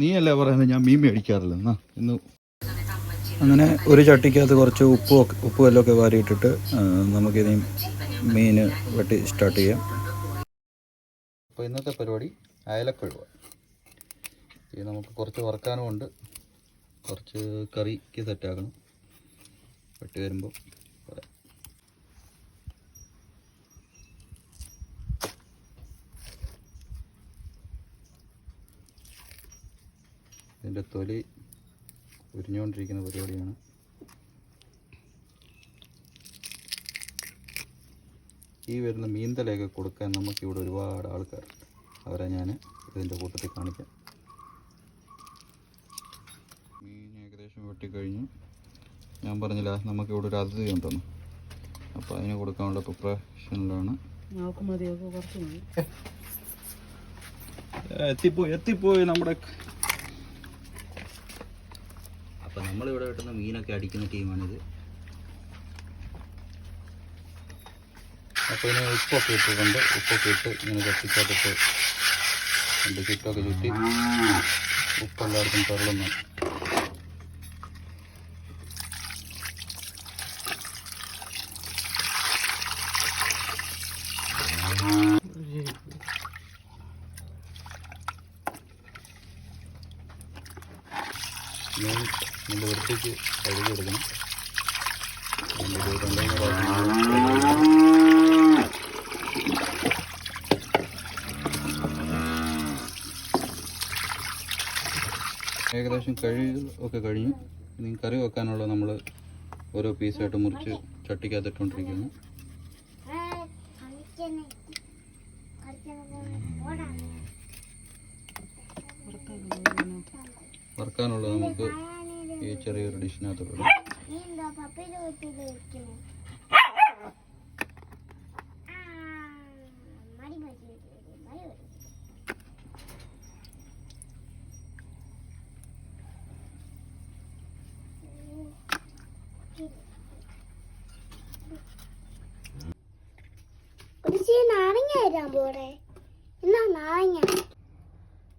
നീയല്ലേ പറയുന്നത് ഞാൻ മീൻ മേടിക്കാറില്ല എന്നാ ഇന്ന്. അങ്ങനെ ഒരു ചട്ടിക്കകത്ത് കുറച്ച് ഉപ്പും എല്ലാം ഒക്കെ വാരിയിട്ടിട്ട് നമുക്കിനി മീൻ വെട്ടി സ്റ്റാർട്ട് ചെയ്യാം. അപ്പോൾ ഇന്നത്തെ പരിപാടി അയലക്കഴുവ. ഇത് നമുക്ക് കുറച്ച് വറുക്കാനും ഉണ്ട്, കുറച്ച് കറിക്ക് സെറ്റാക്കണം. വെട്ടി വരുമ്പോൾ പറയാം. ഇതിൻ്റെ തൊലി ഉരിഞ്ഞുകൊണ്ടിരിക്കുന്ന പരിപാടിയാണ്. ഈ വരുന്ന മീൻതലയൊക്കെ കൊടുക്കാൻ നമുക്കിവിടെ ഒരുപാട് ആൾക്കാരുണ്ട്. അവരെ ഞാൻ ഇതിൻ്റെ കൂട്ടത്തിൽ കാണിക്കാം. മീൻ ഏകദേശം വെട്ടിക്കഴിഞ്ഞു. ഞാൻ പറഞ്ഞില്ല നമുക്കിവിടെ ഒരു അതിഥി ഉണ്ടെന്ന്, അപ്പോൾ അതിന് കൊടുക്കാനുള്ള പ്രിപ്പറേഷനിലാണ്. എത്തിപ്പോയി നമ്മുടെ. അപ്പം നമ്മളിവിടെ കിട്ടുന്ന മീനൊക്കെ അടിക്കുന്ന ടീമാണിത്. അപ്പോൾ ഇതിന് ഉപ്പൊക്കെ ഇട്ടിട്ടുണ്ട്. ഉപ്പൊക്കെ ഇട്ട് ഇങ്ങനെ കത്തിക്കാത്തിട്ട് എൻ്റെ ചുറ്റൊക്കെ ചുറ്റി ഉപ്പെല്ലാവർക്കും തുറളുന്നു. മീൻ നല്ല വൃത്തിക്ക് കഴുകി എടുക്കണം. ഏകദേശം ഒക്കെ കഴിഞ്ഞു. ഇനി കറി വെക്കാനുള്ള നമ്മൾ ഓരോ പീസായിട്ട് മുറിച്ച് ചട്ടിക്കകത്തിട്ടുകൊണ്ടിരിക്കുന്നു. വറുക്കാനുള്ളത് നമുക്ക് ഈ ചെറിയൊരു ഡിഷിനകത്ത് ഇടും.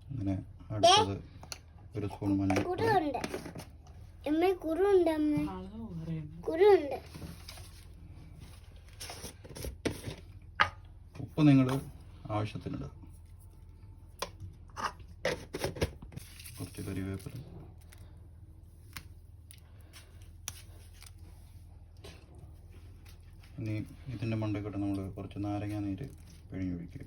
അങ്ങനെ അടുത്തത് ഒരു സ്പൂൺ മഞ്ഞൾ. ഉപ്പ് നിങ്ങൾ ആവശ്യത്തിനിടുക. കുറച്ച് കറിവേപ്പില. ഇനി ഇതിൻ്റെ മണ്ടയ്ക്കിട്ട് നമ്മൾ കുറച്ച് നാരങ്ങ നീര് പിഴിഞ്ഞൊഴിക്കുക.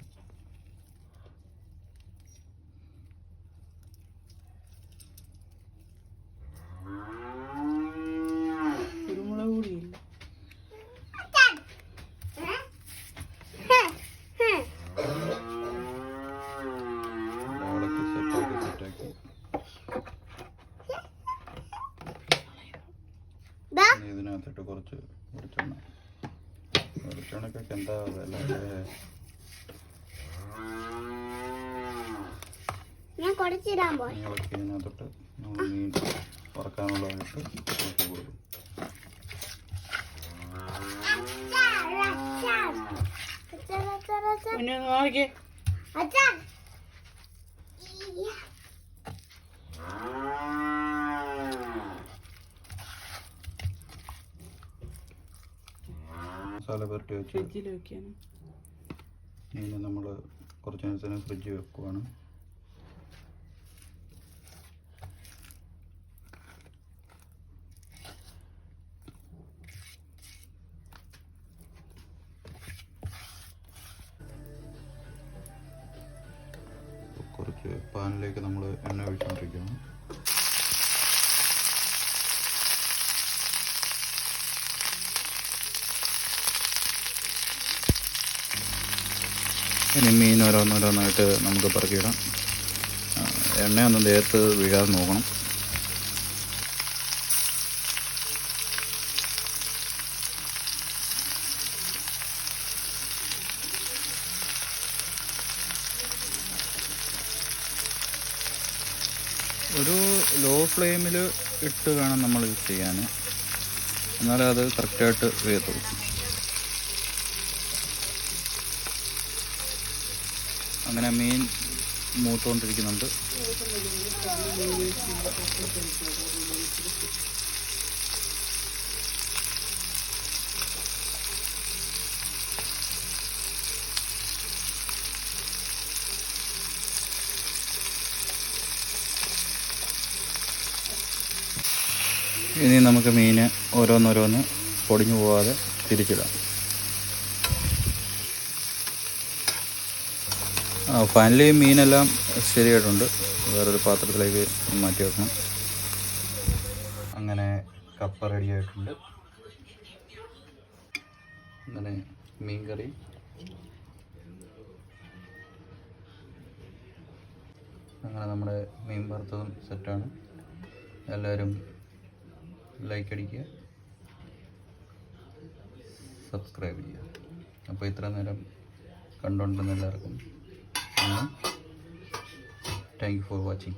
ഇതിനകത്തിട്ട് കുറച്ച് വെളിച്ചെണ്ണക്കൊക്കെ എന്താ വില. ഇതിനകത്തോട്ട് നമ്മൾ മീൻ വറക്കാനുള്ളതായിട്ട് നോക്കി കൊടുക്കും. മസാല പുരട്ടി വെച്ച് ഇനി നമ്മൾ കുറച്ച് നേരത്തിന് ഫ്രിഡ്ജിൽ വെക്കുവാണ്. കുറച്ച് പാനിലേക്ക് നമ്മൾ എണ്ണ ഒഴിച്ചുകൊണ്ടിരിക്കുകയാണ്. ഇനി മീൻ ഓരോന്നോരോന്നായിട്ട് നമുക്ക് പറക്കിയിടാം. എണ്ണയൊന്നും ദേഹത്ത് വീഴാതെ നോക്കണം. ഒരു ലോ ഫ്ലെയിമിൽ ഇട്ട് വേണം നമ്മൾ ഇത് ചെയ്യാൻ, എന്നാലേ അത് കറക്റ്റായിട്ട് വേഗത്തുള്ളൂ. അങ്ങനെ മീൻ മൂത്തുകൊണ്ടിരിക്കുന്നുണ്ട്. ഇനി നമുക്ക് മീൻ ഓരോന്നോരോന്ന് പൊടിഞ്ഞു പോവാതെ തിരിച്ചിടാം. ഫൈനലി മീനെല്ലാം ശരിയായിട്ടുണ്ട്. വേറൊരു പാത്രത്തിലേക്ക് മാറ്റി വെക്കണം. അങ്ങനെ കപ്പ റെഡിയായിട്ടുണ്ട്. അങ്ങനെ മീൻ കറി, അങ്ങനെ നമ്മുടെ മീൻ വറുത്തതും സെറ്റാണ്. എല്ലാവരും ലൈക്ക് അടിക്കുക, സബ്സ്ക്രൈബ് ചെയ്യുക. അപ്പോൾ ഇത്ര നേരം കണ്ടുകൊണ്ടിരുന്ന എല്ലാവർക്കും താങ്ക് യു ഫോർ വാച്ചിങ്.